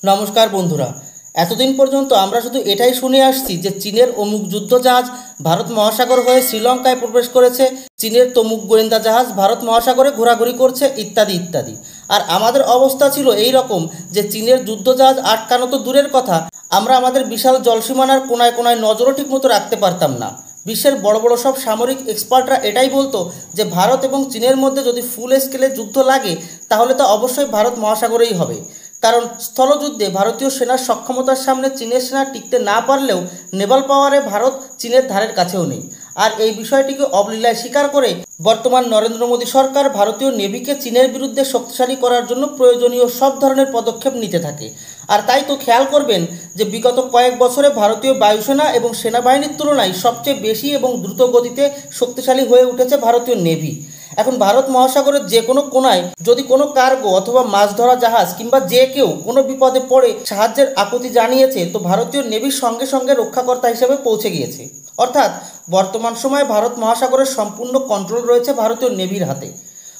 নমস্কার বন্ধুরা। এতদিন পর্যন্ত আমরা শুধু এটাই শুনে আসছি যে চীনের অমুক যুদ্ধজাহাজ ভারত মহাসাগর হয়ে শ্রীলঙ্কায় প্রবেশ করেছে, চীনের তমুক গোয়েন্দা জাহাজ ভারত মহাসাগরে ঘোরাঘুরি করছে ইত্যাদি ইত্যাদি। আর আমাদের অবস্থা ছিল এই রকম যে চীনের যুদ্ধজাহাজ আটকানো তো দূরের কথা, আমরা আমাদের বিশাল জলসীমানার কোনায় কোনায় নজরও ঠিকমতো রাখতে পারতাম না। বিশ্বের বড় বড় সব সামরিক এক্সপার্টরা এটাই বলতো যে ভারত এবং চীনের মধ্যে যদি ফুল স্কেলে যুদ্ধ লাগে তাহলে তা অবশ্যই ভারত মহাসাগরেই হবে। কারণ স্থলযুদ্ধে ভারতীয় সেনার সক্ষমতার সামনে চীনের সেনা টিকতে না পারলেও নেভাল পাওয়ারে ভারত চীনের ধারের কাছেও নেই। আর এই বিষয়টিকে অবলীলায় স্বীকার করে বর্তমান নরেন্দ্র মোদী সরকার ভারতীয় নেভিকে চীনের বিরুদ্ধে শক্তিশালী করার জন্য প্রয়োজনীয় সব ধরনের পদক্ষেপ নিতে থাকে। আর তাই তো খেয়াল করবেন যে বিগত কয়েক বছরে ভারতীয় বায়ুসেনা এবং সেনাবাহিনীর তুলনায় সবচেয়ে বেশি এবং দ্রুত গতিতে শক্তিশালী হয়ে উঠেছে ভারতীয় নেভি। এখন ভারত মহাসাগরের যে কোনো কোনায় যদি কোনো কার্গো অথবা মাছ ধরা জাহাজ কিংবা যে কেউ কোনো বিপদে পড়ে সাহায্যের আকুতি জানিয়েছে তো ভারতীয় নেভির সঙ্গে সঙ্গে রক্ষাকর্তা হিসেবে পৌঁছে গিয়েছে। অর্থাৎ বর্তমান সময়ে ভারত মহাসাগরের সম্পূর্ণ কন্ট্রোল রয়েছে ভারতীয় নেভির হাতে।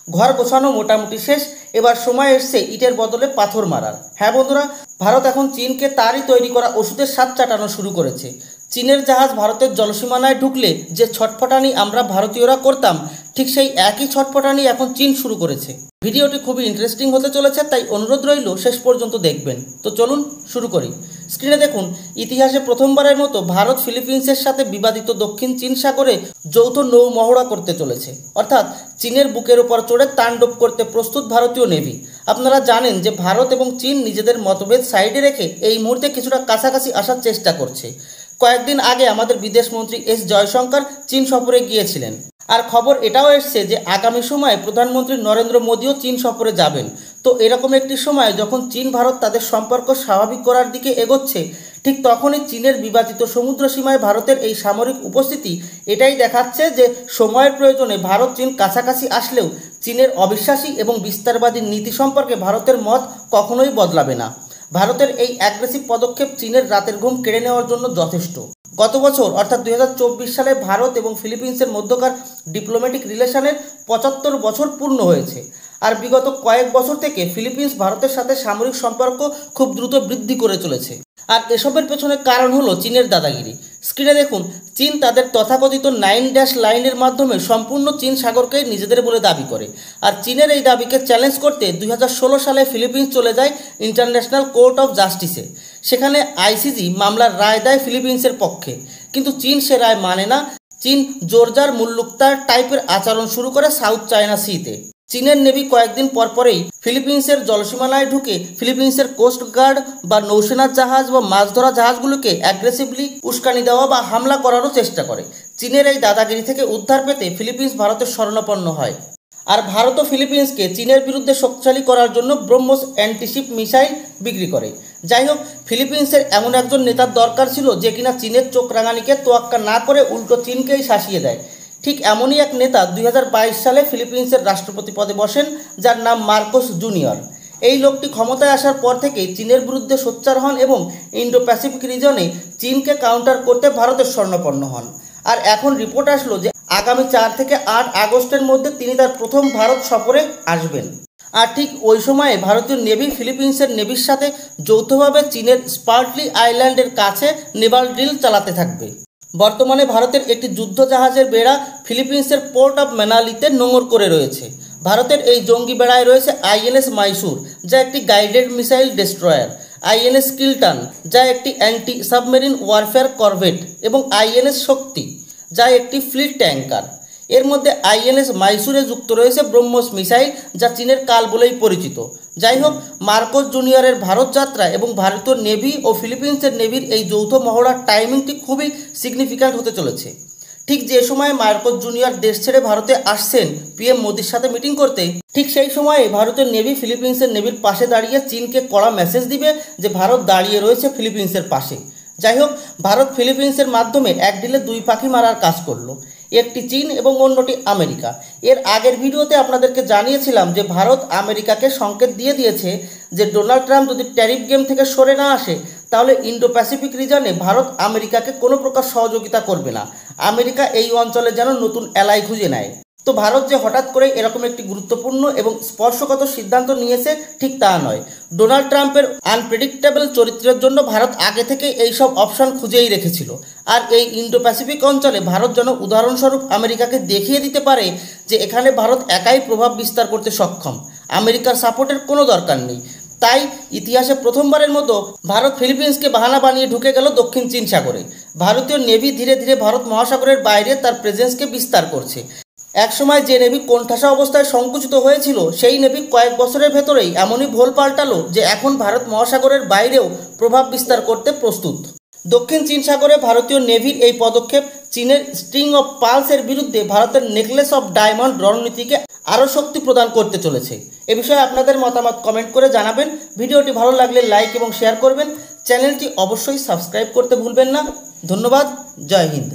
ঘর গোছানো মোটামুটি শেষ, এবার সময় এসছে ইটের বদলে পাথর মারার। হ্যাঁ বন্ধুরা, ভারত এখন চীনকে তারই তৈরি করা ওষুধের স্বাদ চাটানো শুরু করেছে। চীনের জাহাজ ভারতের জলসীমানায় ঢুকলে যে ছটফটানি আমরা ভারতীয়রা করতাম, ঠিক সেই একই ছটফটানি এখন চীন শুরু করেছে। ভিডিওটি খুবই ইন্টারেস্টিং হতে চলেছে, তাই অনুরোধ রইল শেষ পর্যন্ত দেখবেন। তো চলুন শুরু করি। স্ক্রিনে দেখুন, ইতিহাসে প্রথমবারের মতো ভারত ফিলিপিন্সের সাথে বিবাদিত দক্ষিণ চীন সাগরে যৌথ নৌ মহড়া করতে চলেছে। অর্থাৎ চীনের বুকের উপর চড়ে তাণ্ডব করতে প্রস্তুত ভারতীয় নেভি। আপনারা জানেন যে ভারত এবং চীন নিজেদের মতভেদ সাইডে রেখে এই মুহূর্তে কিছুটা কাছাকাছি আসার চেষ্টা করছে। কয়েকদিন আগে আমাদের বিদেশমন্ত্রী এস জয়শঙ্কর চীন সফরে গিয়েছিলেন। আর খবর এটাও এসছে যে আগামী সময়ে প্রধানমন্ত্রী নরেন্দ্র মোদীও চীন সফরে যাবেন। তো এরকম একটি সময় যখন চীন ভারত তাদের সম্পর্ক স্বাভাবিক করার দিকে এগোচ্ছে, ঠিক তখনই চীনের বিবাদিত সমুদ্র সীমায় ভারতের এই সামরিক উপস্থিতি এটাই দেখাচ্ছে যে সময়ের প্রয়োজনে ভারত চীন কাছাকাছি আসলেও চীনের অবিশ্বাসী এবং বিস্তারবাদী নীতি সম্পর্কে ভারতের মত কখনোই বদলাবে না। ভারতের এই অ্যাগ্রেসিভ পদক্ষেপ চীনের রাতের ঘুম কেড়ে নেওয়ার জন্য যথেষ্ট। গত বছর অর্থাৎ 2024 সালে ভারত এবং ফিলিপিন্সের মধ্যকার ডিপ্লোম্যাটিক রিলেশনের 75 বছর পূর্ণ হয়েছে। আর বিগত কয়েক বছর থেকে ফিলিপিন্স ভারতের সাথে সামরিক সম্পর্ক খুব দ্রুত বৃদ্ধি করে চলেছে। আর এসবের পেছনে কারণ হলো চীনের দাদাগিরি। স্ক্রিনে দেখুন, চীন তাদের তথাকথিত 9 লাইনের মাধ্যমে সম্পূর্ণ চীন সাগরকে নিজেদের বলে দাবি করে। আর চীনের এই দাবিকে চ্যালেঞ্জ করতে 2016 সালে ফিলিপিন্স চলে যায় ইন্টারন্যাশনাল কোর্ট অফ জাস্টিসে। সেখানে আইসিজি মামলার রায় দেয় ফিলিপিন্সের পক্ষে, কিন্তু চীন সে রায় মানে না। চীন জোরজার মুল্লুকতার টাইপের আচরণ শুরু করে সাউথ চায়না সিতে। চীনের নেভি কয়েকদিন পরপরেই ফিলিপিন্সের জলসীমানায় ঢুকে ফিলিপিন্সের কোস্ট গার্ড বা নৌসেনার জাহাজ বা মাছ ধরা জাহাজগুলোকে অ্যাগ্রেসিভলি উস্কানি দেওয়া বা হামলা করারও চেষ্টা করে। চীনের এই দাদাগিরি থেকে উদ্ধার পেতে ফিলিপিন্স ভারতের শরণাপন্ন হয়। আর ভারতও ফিলিপিন্সকে চীনের বিরুদ্ধে শক্তিশালী করার জন্য ব্রহ্মোস অ্যান্টিশিপ মিসাইল বিক্রি করে। যাই হোক, ফিলিপিন্সের এমন একজন নেতার দরকার ছিল যে কিনা চীনের চোখ রাঙানিকে তোয়াক্কা না করে উল্টো চীনকেই শাসিয়ে দেয়। ঠিক এমনই এক নেতা 2022 সালে ফিলিপিন্সের রাষ্ট্রপতি পদে বসেন, যার নাম মার্কোস জুনিয়র। এই লোকটি ক্ষমতায় আসার পর থেকে চীনের বিরুদ্ধে সোচ্চার হন এবং ইন্ডো প্যাসিফিক রিজনে চীনকে কাউন্টার করতে ভারতের শরণাপন্ন হন। আর এখন রিপোর্ট আসলো যে আগামী 4 থেকে 8 আগস্টের মধ্যে তিনি তার প্রথম ভারত সফরে আসবেন। আর ঠিক ওই সময়ে ভারতীয় নেভি ফিলিপিন্সের নেভির সাথে যৌথভাবে চীনের স্পার্টলি আইল্যান্ডের কাছে নেভাল ড্রিল চালাতে থাকবে। বর্তমানে ভারতের একটি যুদ্ধ জাহাজের বেড়া ফিলিপিন্সের পোর্ট অফ ম্যানালিতে নোঙর করে রয়েছে। ভারতের এই জঙ্গি বেড়ায় রয়েছে আইএনএস মাইসুর, যা একটি গাইডেড মিসাইল ডেস্ট্রয়ার, আইএনএস কিলটান, যা একটি অ্যান্টি সাবমেরিন ওয়ারফেয়ার করভেট, এবং আইএনএস শক্তি, যা একটি ফ্লিট ট্যাঙ্কার। এর মধ্যে আইএনএস মাইসুরে যুক্ত রয়েছে ব্রহ্মোস মিসাইল, যা চীনের কাল বলেই পরিচিত। যাই হোক, মার্কোস জুনিয়রের ভারত যাত্রা এবং ভারতীয় নেভি ও ফিলিপিন্সের নেভির এই যৌথ মহড়ার টাইমিংটি খুবই সিগনিফিক্যান্ট হতে চলেছে। ঠিক যে সময়ে মার্কোস জুনিয়র দেশ ছেড়ে ভারতে আসছেন পিএম মোদির সাথে মিটিং করতে, ঠিক সেই সময়ে ভারতের নেভি ফিলিপিন্সের নেভির পাশে দাঁড়িয়ে চীনকে কড়া মেসেজ দিবে যে ভারত দাঁড়িয়ে রয়েছে ফিলিপিন্সের পাশে। যাই হোক, ভারত ফিলিপিন্সের মাধ্যমে এক ঢিলে 2 পাখি মারার কাজ করলো, একটি চীন এবং অন্যটি আমেরিকা। এর আগের ভিডিওতে আপনাদেরকে জানিয়েছিলাম যে ভারত আমেরিকাকে সংকেত দিয়ে দিয়েছে যে ডোনাল্ড ট্রাম্প যদি ট্যারিফ গেম থেকে সরে না আসে তাহলে ইন্ডো প্যাসিফিক রিজনে ভারত আমেরিকাকে কোনো প্রকার সহযোগিতা করবে না। আমেরিকা এই অঞ্চলে যেন নতুন অ্যালাই খুঁজে নেয়। তো ভারত যে হঠাৎ করে এরকম একটি গুরুত্বপূর্ণ এবং স্পর্শকাতর সিদ্ধান্ত নিয়েছে ঠিক তা নয়। ডোনাল্ড ট্রাম্পের আনপ্রেডিক্টেবল চরিত্রের জন্য ভারত আগে থেকে এইসব অপশন খুঁজেই রেখেছিল। আর এই ইন্ডো প্যাসিফিক অঞ্চলে ভারত যেন উদাহরণস্বরূপ আমেরিকাকে দেখিয়ে দিতে পারে যে এখানে ভারত একাই প্রভাব বিস্তার করতে সক্ষম, আমেরিকার সাপোর্টের কোনো দরকার নেই। তাই ইতিহাসে প্রথমবারের মতো ভারত ফিলিপিন্সকে বাহানা বানিয়ে ঢুকে গেল দক্ষিণ চীন সাগরে। ভারতীয় নেভি ধীরে ধীরে ভারত মহাসাগরের বাইরে তার প্রেজেন্সকে বিস্তার করছে। একসময় যে নেভি কোণঠাসা অবস্থায় সংকুচিত হয়েছিল, সেই নেভি কয়েক বছরের ভেতরেই এমনই ভোল পাল্টালো যে এখন ভারত মহাসাগরের বাইরেও প্রভাব বিস্তার করতে প্রস্তুত। দক্ষিণ চীন সাগরে ভারতীয় নেভির এই পদক্ষেপ চীনের স্ট্রিং অফ পালসের বিরুদ্ধে ভারতের নেকলেস অফ ডায়মন্ড রণনীতিকে আরও শক্তি প্রদান করতে চলেছে। এ বিষয়ে আপনাদের মতামত কমেন্ট করে জানাবেন। ভিডিওটি ভালো লাগলে লাইক এবং শেয়ার করবেন। চ্যানেলটি অবশ্যই সাবস্ক্রাইব করতে ভুলবেন না। ধন্যবাদ। জয় হিন্দ।